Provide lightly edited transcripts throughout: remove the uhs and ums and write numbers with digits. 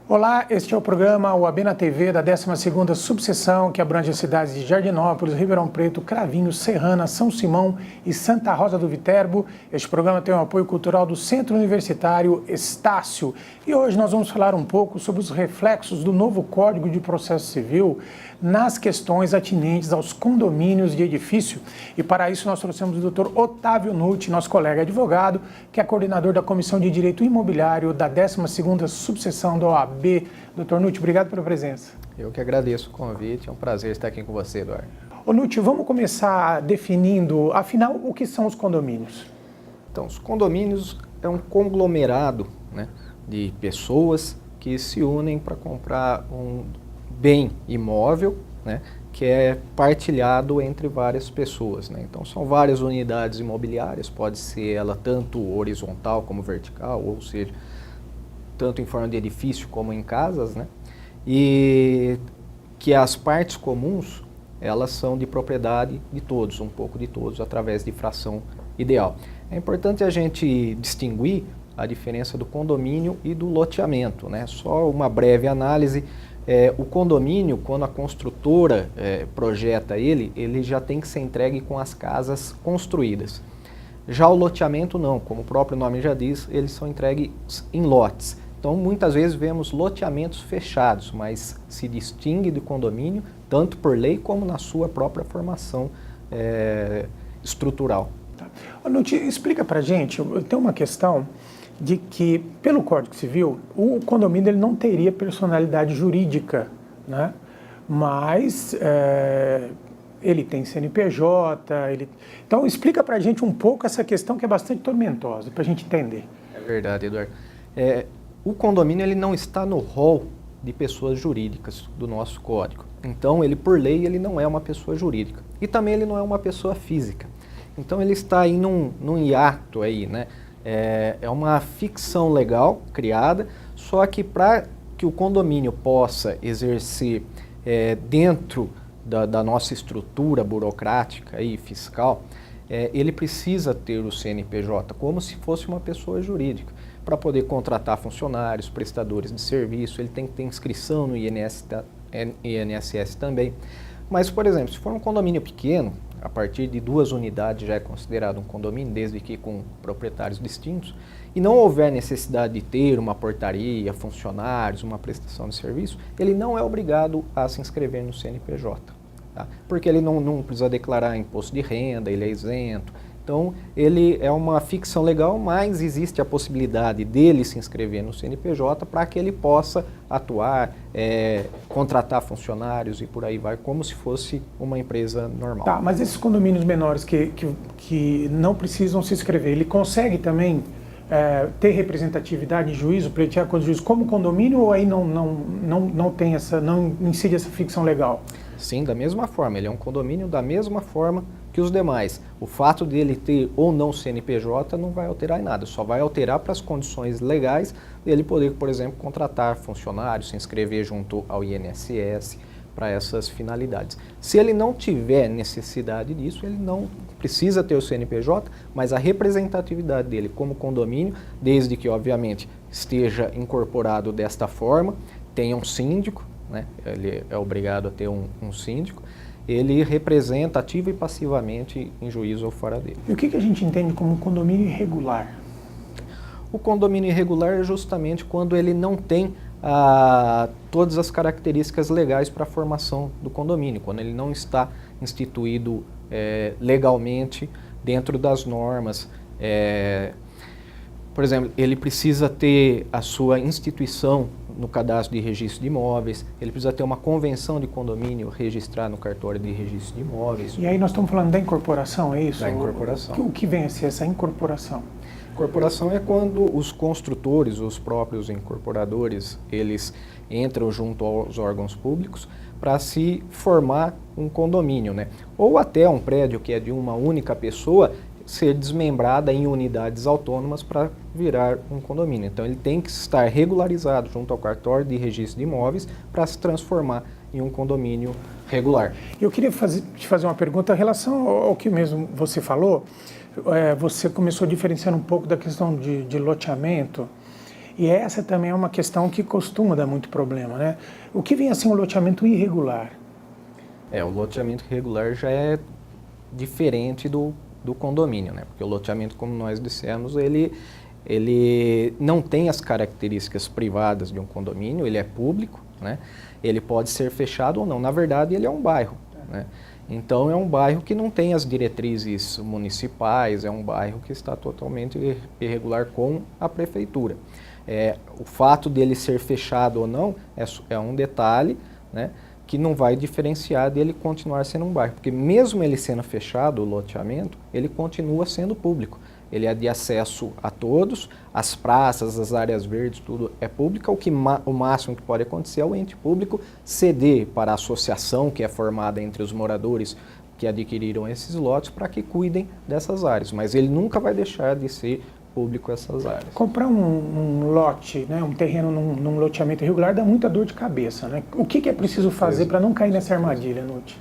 Olá, este é o programa UAB na TV da 12ª subseção, que abrange as cidades de Jardinópolis, Ribeirão Preto, Cravinhos, Serrana, São Simão e Santa Rosa do Viterbo. Este programa tem o apoio cultural do Centro Universitário Estácio. E hoje nós vamos falar um pouco sobre os reflexos do novo Código de Processo Civil nas questões atinentes aos condomínios de edifício. E para isso nós trouxemos o Dr. Otávio Nutti, nosso colega advogado, que é coordenador da Comissão de Direito Imobiliário da 12ª subseção da OAB. Dr. Nutti, obrigado pela presença. Eu que agradeço o convite, é um prazer estar aqui com você, Eduardo. Ô Nutti, vamos começar definindo, afinal, o que são os condomínios? Então, os condomínios é um conglomerado, né, de pessoas que se unem para comprar um bem imóvel, né, que é partilhado entre várias pessoas, né? Então, são várias unidades imobiliárias, pode ser ela tanto horizontal como vertical, ou seja, tanto em forma de edifício como em casas, né? E que as partes comuns, elas são de propriedade de todos, um pouco de todos, através de fração ideal. É importante a gente distinguir a diferença do condomínio e do loteamento, né? Só uma breve análise. O condomínio, quando a construtora projeta ele já tem que ser entregue com as casas construídas. Já o loteamento não, como o próprio nome já diz, eles são entregues em lotes. Então, muitas vezes vemos loteamentos fechados, mas se distingue do condomínio, tanto por lei como na sua própria formação estrutural. Tá. Nutti, explica pra gente, tem uma questão de que, pelo Código Civil, o condomínio ele não teria personalidade jurídica, né? Mas ele tem CNPJ, Então, explica pra gente um pouco essa questão que é bastante tormentosa, pra gente entender. É verdade, Eduardo. O condomínio ele não está no rol de pessoas jurídicas do nosso código. Então, ele por lei, ele não é uma pessoa jurídica. E também ele não é uma pessoa física. Então, ele está aí num hiato aí, né? É uma ficção legal criada, só que para que o condomínio possa exercer dentro da nossa estrutura burocrática e fiscal, ele precisa ter o CNPJ como se fosse uma pessoa jurídica. Para poder contratar funcionários, prestadores de serviço, ele tem que ter inscrição no INSS também. Mas, por exemplo, se for um condomínio pequeno, a partir de 2 unidades já é considerado um condomínio, desde que com proprietários distintos, e não houver necessidade de ter uma portaria, funcionários, uma prestação de serviço, ele não é obrigado a se inscrever no CNPJ, tá? Porque ele não precisa declarar imposto de renda, ele é isento. Então, ele é uma ficção legal, mas existe a possibilidade dele se inscrever no CNPJ para que ele possa atuar, contratar funcionários e por aí vai, como se fosse uma empresa normal. Tá, mas esses condomínios menores que não precisam se inscrever, ele consegue também ter representatividade em juízo, pleitear com o juízo como condomínio, ou aí não tem não incide essa ficção legal? Sim, da mesma forma, ele é um condomínio da mesma forma que os demais. O fato dele ter ou não CNPJ não vai alterar em nada, só vai alterar para as condições legais dele poder, por exemplo, contratar funcionários, se inscrever junto ao INSS para essas finalidades. Se ele não tiver necessidade disso, ele não precisa ter o CNPJ, mas a representatividade dele como condomínio, desde que, obviamente, esteja incorporado desta forma, tenha um síndico, né? Ele é obrigado a ter um síndico, ele representa ativa e passivamente em juízo ou fora dele. E o que a gente entende como um condomínio irregular? O condomínio irregular é justamente quando ele não tem todas as características legais para a formação do condomínio, quando ele não está instituído legalmente dentro das normas. Por exemplo, ele precisa ter a sua instituição no cadastro de registro de imóveis, ele precisa ter uma convenção de condomínio registrada no cartório de registro de imóveis. E aí nós estamos falando da incorporação, é isso? Da incorporação. O que vem a ser essa incorporação? Incorporação é quando os construtores, os próprios incorporadores, eles entram junto aos órgãos públicos para se formar um condomínio, né? Ou até um prédio que é de uma única pessoa ser desmembrada em unidades autônomas para virar um condomínio. Então ele tem que estar regularizado junto ao cartório de registro de imóveis para se transformar em um condomínio regular. Eu queria te fazer uma pergunta em relação ao que mesmo você falou. Você começou diferenciando um pouco da questão de loteamento E essa também é uma questão que costuma dar muito problema, né? O que vem assim um loteamento irregular? O loteamento irregular já é diferente do condomínio, né? Porque o loteamento, como nós dissemos, ele não tem as características privadas de um condomínio, ele é público, né? Ele pode ser fechado ou não. Na verdade, ele é um bairro, né? Então, é um bairro que não tem as diretrizes municipais, é um bairro que está totalmente irregular com a prefeitura. O fato dele ser fechado ou não é um detalhe, né, que não vai diferenciar dele continuar sendo um bairro, porque mesmo ele sendo fechado, o loteamento, ele continua sendo público. Ele é de acesso a todos, as praças, as áreas verdes, tudo é público. O máximo que pode acontecer é o ente público ceder para a associação que é formada entre os moradores que adquiriram esses lotes para que cuidem dessas áreas, mas ele nunca vai deixar de ser público essas áreas. Comprar um lote, né, um terreno num loteamento irregular dá muita dor de cabeça, né? O que é preciso fazer para não cair nessa armadilha, Nutti?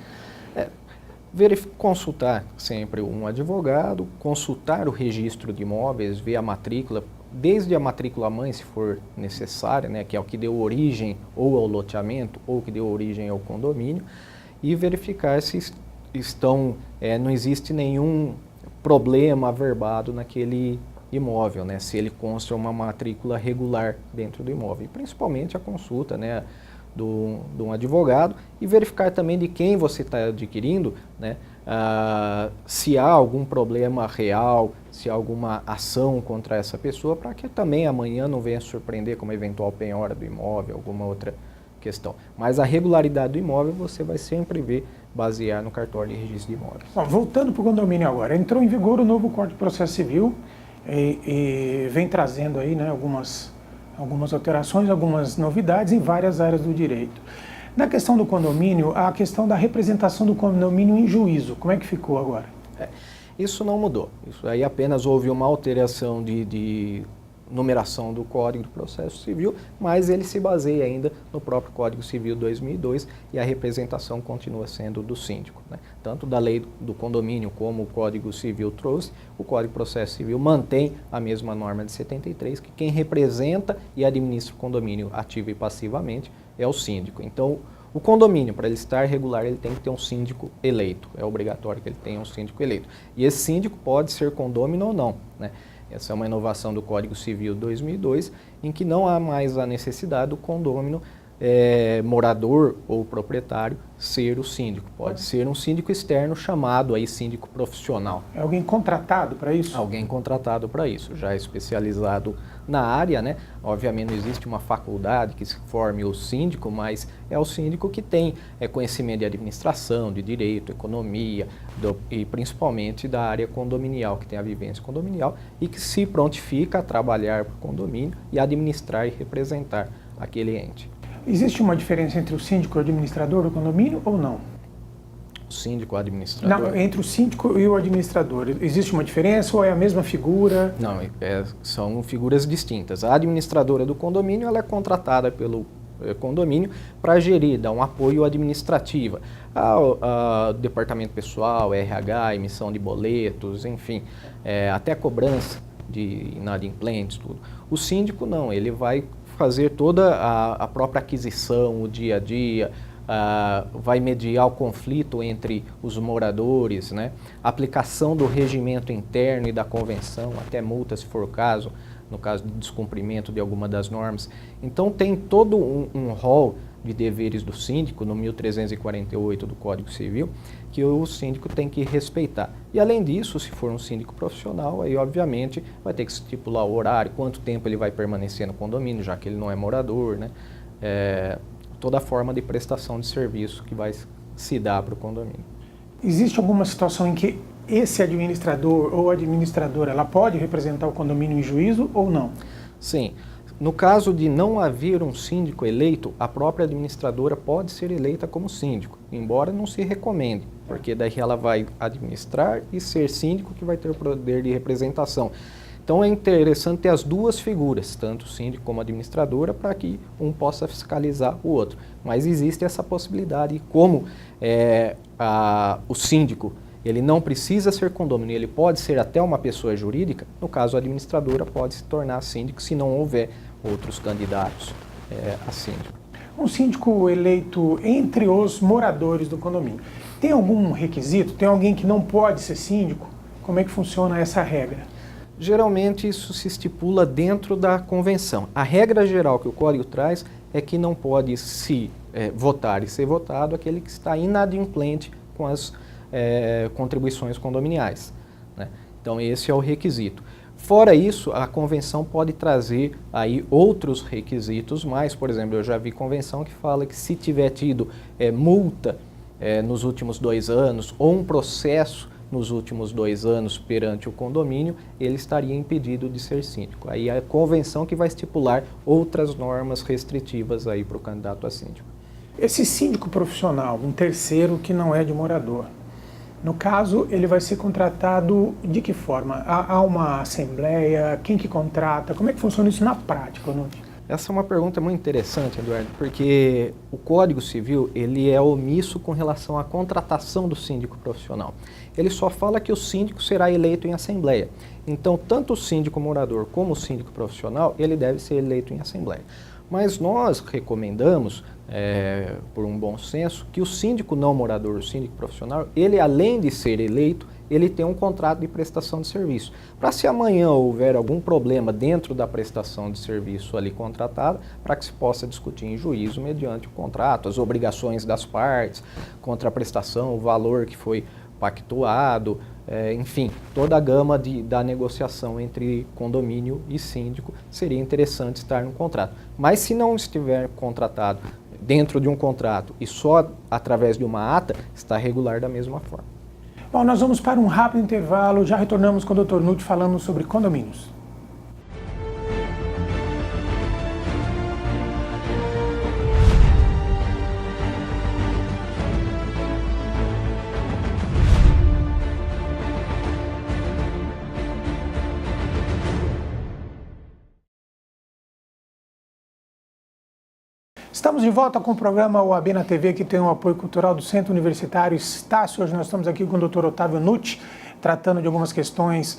Consultar sempre um advogado, consultar o registro de imóveis, ver a matrícula, desde a matrícula mãe, se for necessária, né, que é o que deu origem ou ao loteamento ou que deu origem ao condomínio, e verificar se não existe nenhum problema averbado naquele imóvel, né, se ele consta uma matrícula regular dentro do imóvel, e principalmente a consulta, né, de um advogado, e verificar também de quem você está adquirindo, né, se há algum problema real, se há alguma ação contra essa pessoa, para que também amanhã não venha surpreender com uma eventual penhora do imóvel, alguma outra questão. Mas a regularidade do imóvel você vai sempre ver basear no cartório de registro de imóveis. Bom, voltando para o condomínio agora, entrou em vigor o novo Código de Processo Civil e vem trazendo aí, né, algumas alterações, algumas novidades em várias áreas do direito. Na questão do condomínio, a questão da representação do condomínio em juízo, como é que ficou agora? Isso não mudou. Isso aí apenas houve uma alteração de numeração do Código do Processo Civil, mas ele se baseia ainda no próprio Código Civil 2002 e a representação continua sendo do síndico, né? Tanto da lei do condomínio como o Código Civil trouxe, o Código de Processo Civil mantém a mesma norma de 73, que quem representa e administra o condomínio ativa e passivamente é o síndico. Então, o condomínio, para ele estar regular, ele tem que ter um síndico eleito. É obrigatório que ele tenha um síndico eleito. E esse síndico pode ser condômino ou não, né? Essa é uma inovação do Código Civil 2002, em que não há mais a necessidade do condômino morador ou proprietário ser o síndico. Pode ser um síndico externo chamado aí síndico profissional. É alguém contratado para isso? Alguém contratado para isso, já especializado na área, né? Obviamente não existe uma faculdade que se forme o síndico, mas é o síndico que tem conhecimento de administração, de direito, economia e principalmente da área condominial, que tem a vivência condominial e que se prontifica a trabalhar para o condomínio e administrar e representar aquele ente. Existe uma diferença entre o síndico e o administrador do condomínio ou não? O síndico e o administrador? Não, entre o síndico e o administrador. Existe uma diferença ou é a mesma figura? Não, são figuras distintas. A administradora do condomínio ela é contratada pelo condomínio para gerir, dar um apoio administrativo ao departamento pessoal, RH, emissão de boletos, enfim, até cobrança de inadimplentes, tudo. O síndico não, ele vai fazer toda a própria aquisição, o dia a dia, vai mediar o conflito entre os moradores, né? Aplicação do regimento interno e da convenção, até multa se for o caso, no caso de descumprimento de alguma das normas. Então tem todo um rol de deveres do síndico, no 1348 do Código Civil, que o síndico tem que respeitar. E além disso, se for um síndico profissional, aí obviamente vai ter que estipular o horário, quanto tempo ele vai permanecer no condomínio, já que ele não é morador, né? Toda a forma de prestação de serviço que vai se dar para o condomínio. Existe alguma situação em que esse administrador ou administradora, ela pode representar o condomínio em juízo ou não? Sim. No caso de não haver um síndico eleito, a própria administradora pode ser eleita como síndico, embora não se recomende, porque daí ela vai administrar e ser síndico que vai ter o poder de representação. Então é interessante ter as duas figuras, tanto o síndico como a administradora, para que um possa fiscalizar o outro. Mas existe essa possibilidade, e como o síndico ele não precisa ser condômino, ele pode ser até uma pessoa jurídica, no caso a administradora pode se tornar síndico se não houver outros candidatos a síndico. Um síndico eleito entre os moradores do condomínio, tem algum requisito? Tem alguém que não pode ser síndico? Como é que funciona essa regra? Geralmente isso se estipula dentro da convenção. A regra geral que o Código traz é que não pode se votar e ser votado aquele que está inadimplente com as contribuições condominiais, né? Então esse é o requisito. Fora isso, a convenção pode trazer aí outros requisitos mais. Por exemplo, eu já vi convenção que fala que se tiver tido multa nos últimos 2 anos ou um processo nos últimos 2 anos perante o condomínio, ele estaria impedido de ser síndico. Aí é a convenção que vai estipular outras normas restritivas aí para o candidato a síndico. Esse síndico profissional, um terceiro que não é de morador, no caso, ele vai ser contratado de que forma? Há uma assembleia? Quem que contrata? Como é que funciona isso na prática, Nutti? Essa é uma pergunta muito interessante, Eduardo, porque o Código Civil ele é omisso com relação à contratação do síndico profissional. Ele só fala que o síndico será eleito em assembleia. Então, tanto o síndico morador como o síndico profissional, ele deve ser eleito em assembleia. Mas nós recomendamos, por um bom senso, que o síndico não morador, o síndico profissional, ele além de ser eleito, ele tem um contrato de prestação de serviço. Para se amanhã houver algum problema dentro da prestação de serviço ali contratada, para que se possa discutir em juízo mediante o contrato, as obrigações das partes, contra a prestação, o valor que foi pactuado, enfim, toda a gama da negociação entre condomínio e síndico seria interessante estar no contrato. Mas se não estiver contratado dentro de um contrato e só através de uma ata, está regular da mesma forma. Bom, nós vamos para um rápido intervalo, já retornamos com o Dr. Nutti falando sobre condomínios. Estamos de volta com o programa OAB na TV, que tem o apoio cultural do Centro Universitário Estácio. Hoje nós estamos aqui com o Dr. Otávio Nutti, tratando de algumas questões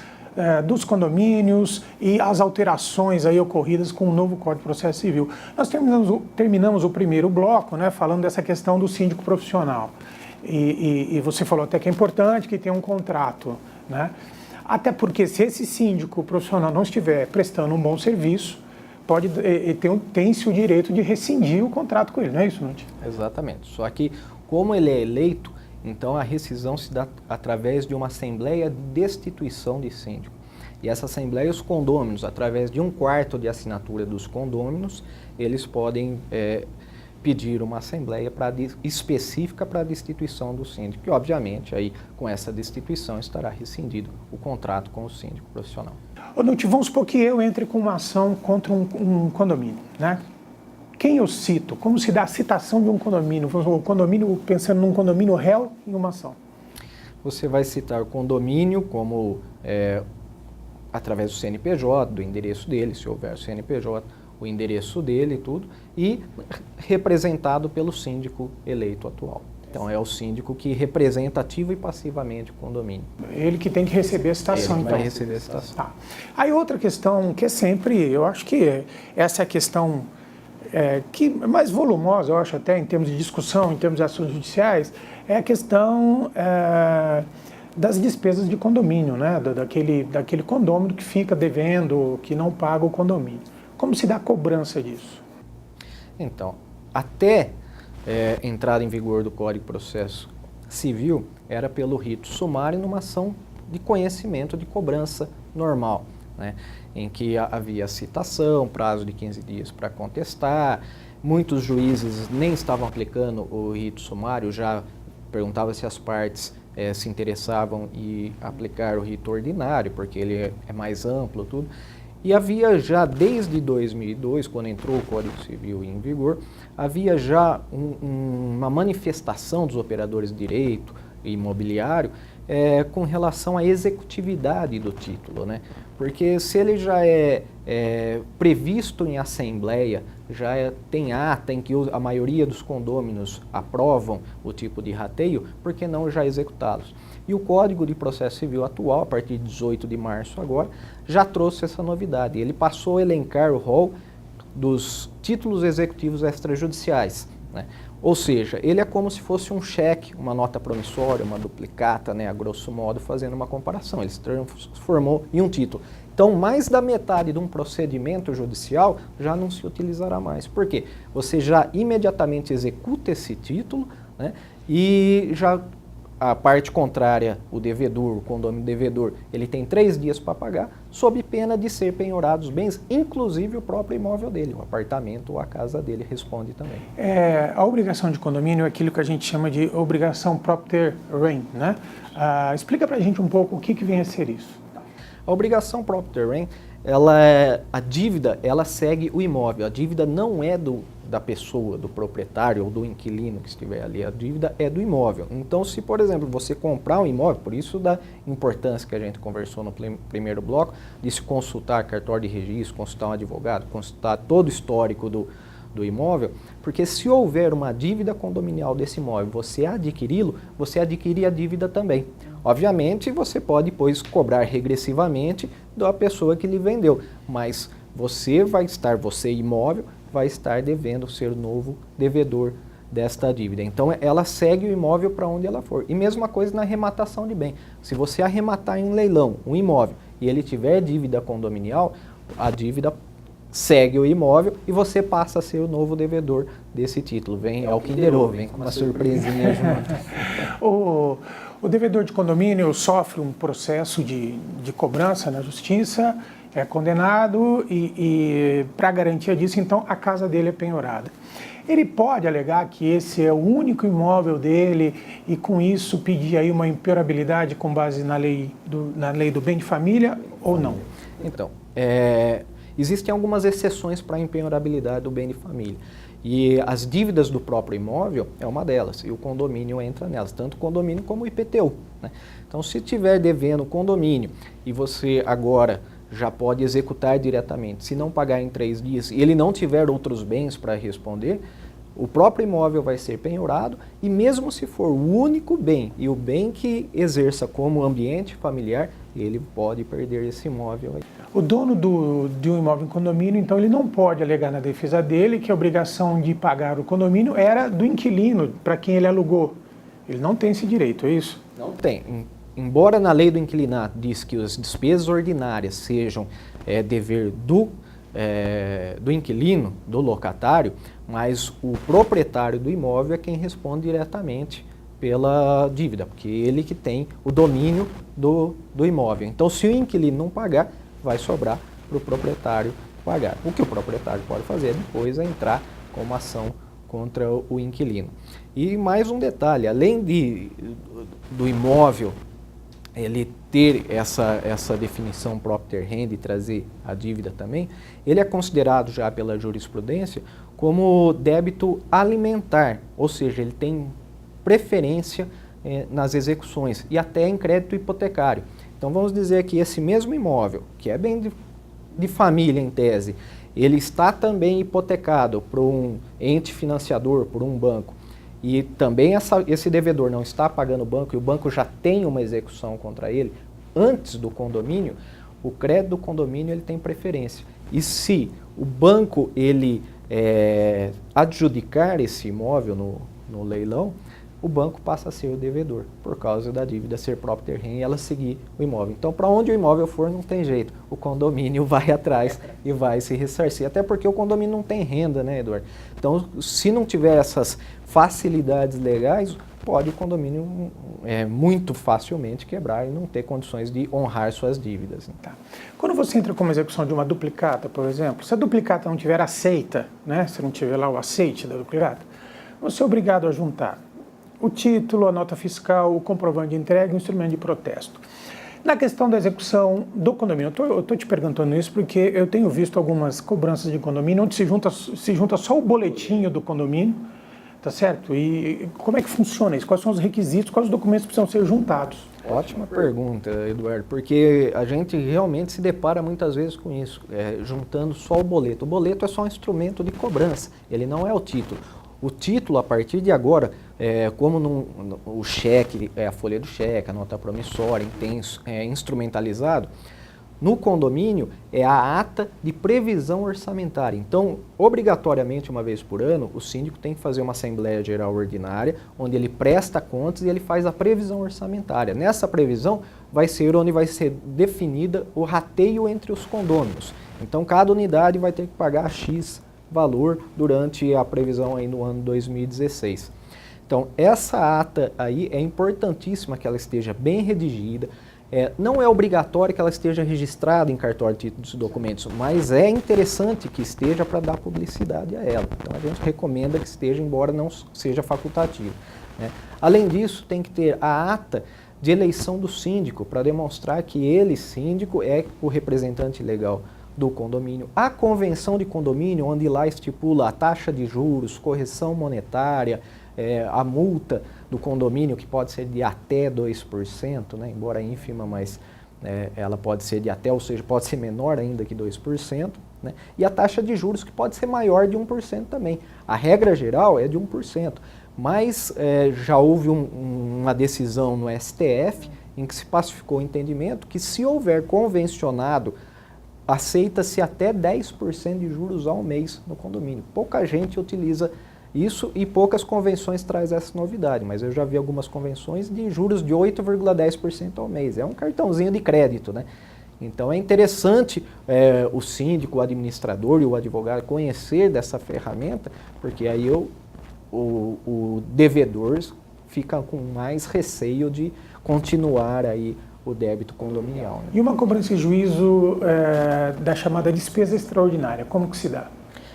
dos condomínios e as alterações aí ocorridas com o novo Código de Processo Civil. Nós terminamos o primeiro bloco, né, falando dessa questão do síndico profissional. E você falou até que é importante que tenha um contrato, né? Até porque se esse síndico profissional não estiver prestando um bom serviço, tem-se o direito de rescindir o contrato com ele, não é isso, Nutti? Exatamente. Só que, como ele é eleito, então a rescisão se dá através de uma assembleia de destituição de síndico. E essa assembleia, os condôminos, através de 1/4 de assinatura dos condôminos, eles podem pedir uma assembleia específica para a destituição do síndico. E, obviamente, aí, com essa destituição estará rescindido o contrato com o síndico profissional. Ô, Nutti, vamos supor que eu entre com uma ação contra um condomínio, né? Quem eu cito? Como se dá a citação de um condomínio? O condomínio, pensando num condomínio réu em uma ação. Você vai citar o condomínio como através do CNPJ, do endereço dele, se houver CNPJ, o endereço dele e tudo, e representado pelo síndico eleito atual. Então é o síndico que representa ativa e passivamente o condomínio. Ele que tem que receber a citação, ele então. vai receber a citação. Tá. Aí outra questão que é sempre, eu acho que essa é a questão que é mais volumosa, eu acho até em termos de discussão, em termos de ações judiciais, é a questão das despesas de condomínio, né? Daquele condômino que fica devendo, que não paga o condomínio. Como se dá a cobrança disso? Então, até entrada em vigor do Código de Processo Civil, era pelo rito sumário numa ação de conhecimento de cobrança normal, né? Em que havia citação, prazo de 15 dias para contestar. Muitos juízes nem estavam aplicando o rito sumário, já perguntava se as partes se interessavam em aplicar o rito ordinário, porque ele é mais amplo, tudo. E havia já, desde 2002, quando entrou o Código Civil em vigor, havia já uma manifestação dos operadores de direito imobiliário com relação à executividade do título, né? Porque se ele já é previsto em assembleia, já tem ata em que a maioria dos condôminos aprovam o tipo de rateio, por que não já executá-los? E o Código de Processo Civil atual, a partir de 18 de março agora, já trouxe essa novidade. Ele passou a elencar o rol dos títulos executivos extrajudiciais, né? Ou seja, ele é como se fosse um cheque, uma nota promissória, uma duplicata, né, a grosso modo, fazendo uma comparação. Ele se transformou em um título. Então, mais da metade de um procedimento judicial já não se utilizará mais. Por quê? Você já imediatamente executa esse título, né, e já a parte contrária, o devedor, o condômino devedor, ele tem 3 dias para pagar, sob pena de ser penhorados os bens, inclusive o próprio imóvel dele, o apartamento ou a casa dele responde também. A obrigação de condomínio é aquilo que a gente chama de obrigação propter rem, né? Explica para a gente um pouco o que vem a ser isso. A obrigação propter rem, a dívida, ela segue o imóvel. A dívida não é da pessoa, do proprietário ou do inquilino que estiver ali. A dívida é do imóvel. Então, se, por exemplo, você comprar um imóvel, por isso da importância que a gente conversou no primeiro bloco, de se consultar cartório de registro, consultar um advogado, consultar todo o histórico do imóvel, porque se houver uma dívida condominial desse imóvel, você adquiri-lo, você adquire a dívida também. Obviamente, você pode depois cobrar regressivamente da pessoa que lhe vendeu, mas você imóvel, vai estar devendo ser o novo devedor desta dívida. Então, ela segue o imóvel para onde ela for. E mesma coisa na arrematação de bem. Se você arrematar em um leilão um imóvel e ele tiver dívida condominial, a dívida segue o imóvel e você passa a ser o novo devedor desse título. Vem ao Kinder Ovo, vem com uma surpresinha junto. O devedor de condomínio sofre um processo de cobrança na justiça, é condenado e para garantia disso, então, a casa dele é penhorada. Ele pode alegar que esse é o único imóvel dele e, com isso, pedir aí uma impenhorabilidade com base na lei do bem de família ou não? Então, existem algumas exceções para a impenhorabilidade do bem de família. E as dívidas do próprio imóvel é uma delas, e o condomínio entra nelas, tanto o condomínio como o IPTU, né? Então, se estiver devendo o condomínio e você agora já pode executar diretamente, se não pagar em 3 dias e ele não tiver outros bens para responder, o próprio imóvel vai ser penhorado e mesmo se for o único bem e o bem que exerça como ambiente familiar, ele pode perder esse imóvel aí. O dono de um imóvel em condomínio, então, ele não pode alegar na defesa dele que a obrigação de pagar o condomínio era do inquilino, para quem ele alugou. Ele não tem esse direito, é isso? Não tem. Embora na lei do inquilinato diz que as despesas ordinárias sejam dever do inquilino, do locatário, mas o proprietário do imóvel é quem responde diretamente pela dívida, porque ele que tem o domínio do imóvel. Então, se o inquilino não pagar, vai sobrar para o proprietário pagar. O que o proprietário pode fazer depois é entrar com uma ação contra o inquilino. E mais um detalhe, além do imóvel ele ter essa definição propter rem e trazer a dívida também, ele é considerado já pela jurisprudência como débito alimentar, ou seja, ele tem preferência nas execuções e até em crédito hipotecário. Então vamos dizer que esse mesmo imóvel, que é bem de família em tese, ele está também hipotecado por um ente financiador, por um banco, e também esse devedor não está pagando o banco e o banco já tem uma execução contra ele, antes do condomínio, o crédito do condomínio ele tem preferência. E se o banco ele adjudicar esse imóvel no leilão, o banco passa a ser o devedor, por causa da dívida ser propter rem e ela seguir o imóvel. Então, para onde o imóvel for, não tem jeito. O condomínio vai atrás e vai se ressarcir. Até porque o condomínio não tem renda, né, Eduardo? Então, se não tiver essas facilidades legais, pode o condomínio muito facilmente quebrar e não ter condições de honrar suas dívidas. Tá. Quando você entra com uma execução de uma duplicata, por exemplo, se a duplicata não tiver aceita, né, se não tiver lá o aceite da duplicata, você é obrigado a juntar o título, a nota fiscal, o comprovante de entrega e o instrumento de protesto. Na questão da execução do condomínio, eu estou te perguntando isso porque eu tenho visto algumas cobranças de condomínio onde se junta só o boletim do condomínio, tá certo? E como é que funciona isso? Quais são os requisitos, quais os documentos precisam ser juntados? Ótima pergunta, Eduardo, porque a gente realmente se depara muitas vezes com isso, juntando só o boleto. O boleto é só um instrumento de cobrança, ele não é o título. O título, a partir de agora, como o cheque, a folha do cheque, a nota promissória, tem instrumentalizado, no condomínio é a ata de previsão orçamentária. Então, obrigatoriamente, uma vez por ano, o síndico tem que fazer uma Assembleia Geral Ordinária, onde ele presta contas e ele faz a previsão orçamentária. Nessa previsão vai ser onde vai ser definida o rateio entre os condôminos. Então, cada unidade vai ter que pagar X valor durante a previsão aí no ano 2016. Então, essa ata aí é importantíssima que ela esteja bem redigida. Não é obrigatório que ela esteja registrada em cartório de títulos e documentos, mas é interessante que esteja para dar publicidade a ela. Então a gente recomenda que esteja, embora não seja facultativo, né? Além disso, tem que ter a ata de eleição do síndico, para demonstrar que ele, síndico, é o representante legal do condomínio. A convenção de condomínio, onde lá estipula a taxa de juros, correção monetária, a multa do condomínio, que pode ser de até 2%, né? Embora ínfima, mas ela pode ser de até, ou seja, pode ser menor ainda que 2%, né? E a taxa de juros, que pode ser maior de 1% também. A regra geral é de 1%, mas já houve uma decisão no STF em que se pacificou o entendimento que, se houver convencionado, aceita-se até 10% de juros ao mês no condomínio. Pouca gente utiliza isso e poucas convenções traz essa novidade, mas eu já vi algumas convenções de juros de 8,10% ao mês. É um cartãozinho de crédito, né? Então é interessante o síndico, o administrador e o advogado conhecer dessa ferramenta, porque aí o devedor fica com mais receio de continuar aí o débito condominial, né? E uma cobrança de juízo da chamada despesa extraordinária, como que se dá?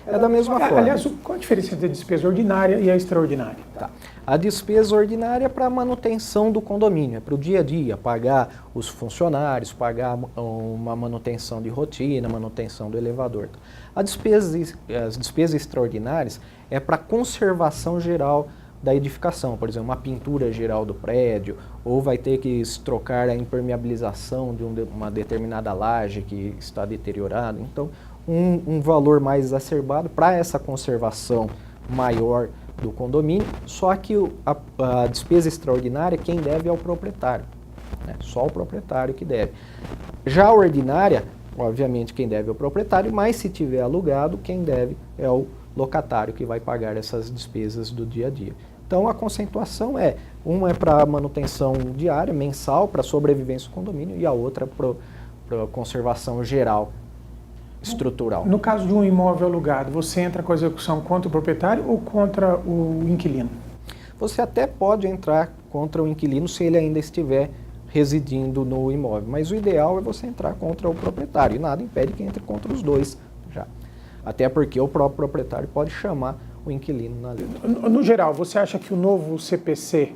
É da mesma forma. Aliás, qual a diferença entre a despesa ordinária e a extraordinária? Tá. A despesa ordinária é para a manutenção do condomínio, é para o dia a dia, pagar os funcionários, pagar uma manutenção de rotina, manutenção do elevador. As despesas extraordinárias é para conservação geral da edificação, por exemplo, uma pintura geral do prédio, ou vai ter que se trocar a impermeabilização de uma determinada laje que está deteriorada. Então, um valor mais exacerbado para essa conservação maior do condomínio, só que a despesa extraordinária, quem deve é o proprietário, né? Só o proprietário que deve. Já a ordinária, obviamente quem deve é o proprietário, mas se tiver alugado, quem deve é o locatário, que vai pagar essas despesas do dia a dia. Então a conceituação uma é para manutenção diária, mensal, para sobrevivência do condomínio, e a outra para conservação geral, estrutural. No caso de um imóvel alugado, você entra com a execução contra o proprietário ou contra o inquilino? Você até pode entrar contra o inquilino se ele ainda estiver residindo no imóvel, mas o ideal é você entrar contra o proprietário, e nada impede que entre contra os dois já. Até porque o próprio proprietário pode chamar o inquilino na lei. No geral, você acha que o novo CPC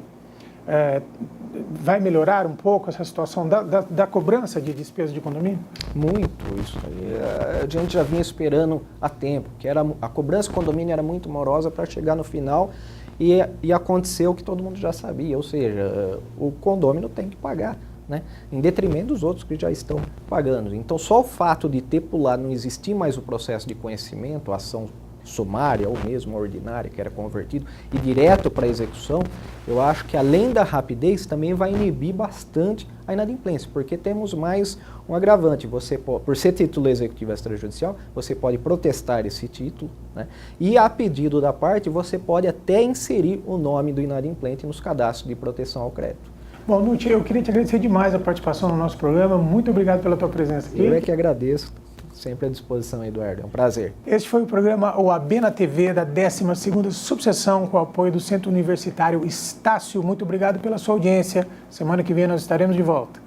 vai melhorar um pouco essa situação da cobrança de despesa de condomínio? Muito, isso aí. A gente já vinha esperando há tempo, que a cobrança de condomínio era muito morosa para chegar no final e aconteceu o que todo mundo já sabia, ou seja, o condômino tem que pagar, né, em detrimento dos outros que já estão pagando. Então, só o fato de ter pulado, não existir mais o processo de conhecimento, a ação sumária ou mesmo a ordinária, que era convertido, e direto para a execução, eu acho que além da rapidez também vai inibir bastante a inadimplência, porque temos mais um agravante. Você pode, por ser título executivo extrajudicial, você pode protestar esse título, né? E a pedido da parte, você pode até inserir o nome do inadimplente nos cadastros de proteção ao crédito. Bom, Nutti, eu queria te agradecer demais a participação no nosso programa. Muito obrigado pela tua presença aqui. Eu é que agradeço. Sempre à disposição, Eduardo. É um prazer. Este foi o programa OAB na TV da 12ª subseção, com o apoio do Centro Universitário Estácio. Muito obrigado pela sua audiência. Semana que vem nós estaremos de volta.